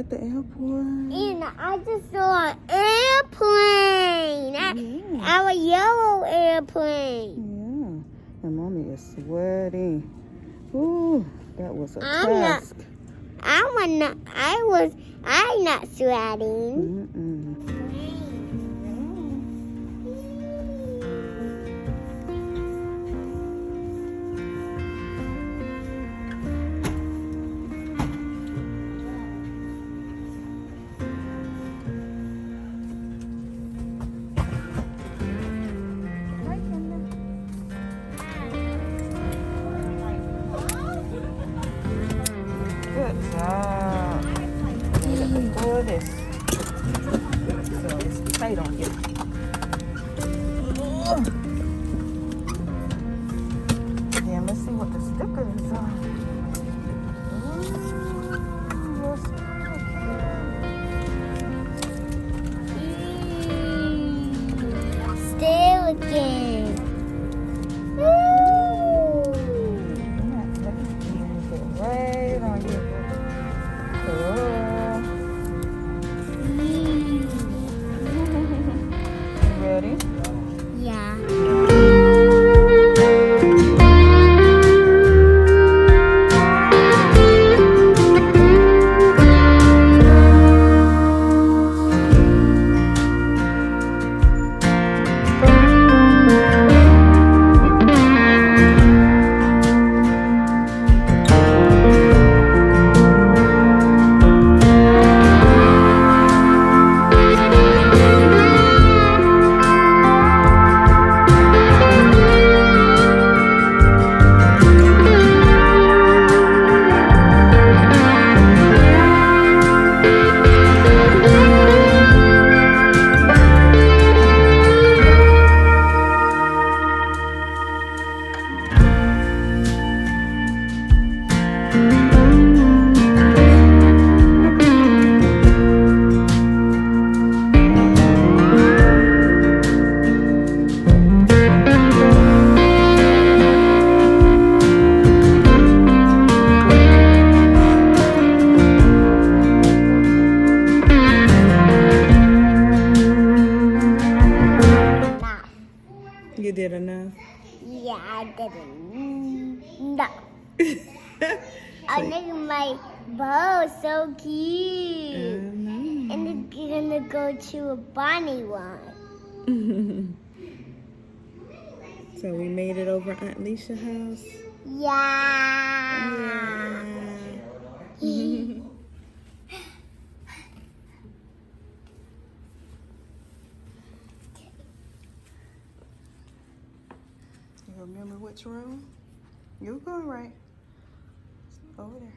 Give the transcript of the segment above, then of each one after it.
at the airport? And I just saw an airplane. A yellow airplane. Yeah. And mommy is sweating. Ooh, that was a task. I'm not sweating. Good job. Look at this. So it's tight on you. Yeah, let's see what the sticker is on. Still again. Right on you. Ready? Yeah. You did enough? Yeah, I didn't. No. I think my bow is so cute. And it's gonna go to a bunny one. So we made it over Aunt Leisha's house? Yeah. You remember which room? You're going right. Over there.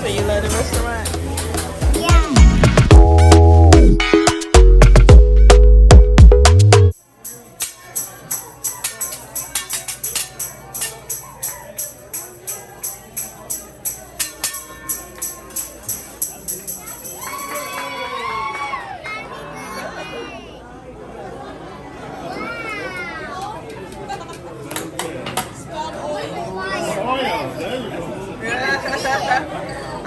So you love the restaurant?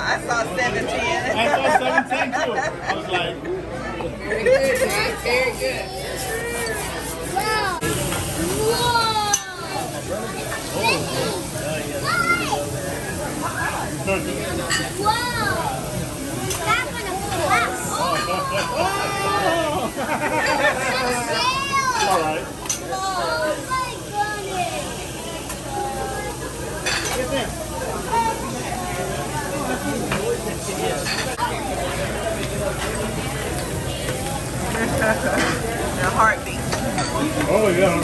I saw 17. I saw 17 too. I was like, very good, very good. Wow. Wow. That's gonna flap. All right. Oh my goodness. Get there. Your heartbeat. Oh, yeah.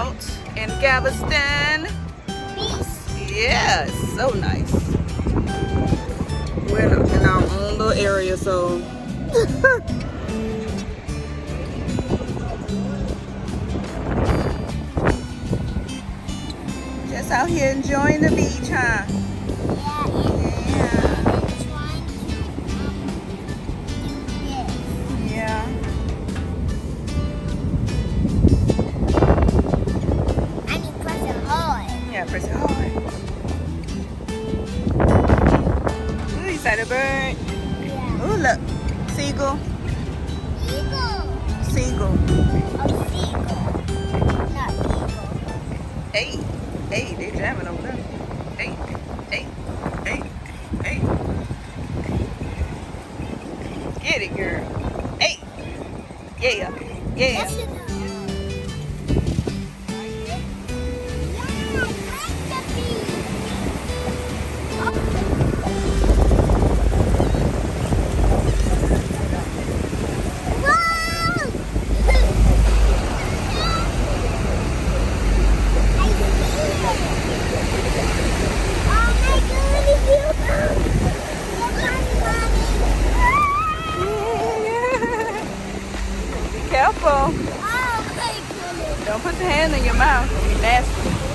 out in Galveston. Yeah, it's so nice. We're in our own little area, so just out here enjoying the beach, huh? Yeah. Yeah, press it hard. Ooh, you saw the bird? Yeah. Ooh, look. Seagull. Eagle. Seagull. Oh, seagull. Not eagle. Hey, hey, they jamming over there. Hey, hey, hey, hey. Get it, girl. Hey. Yeah, yeah. That's enough. Careful. Oh my goodness. Don't put your hand in your mouth. It'll be nasty.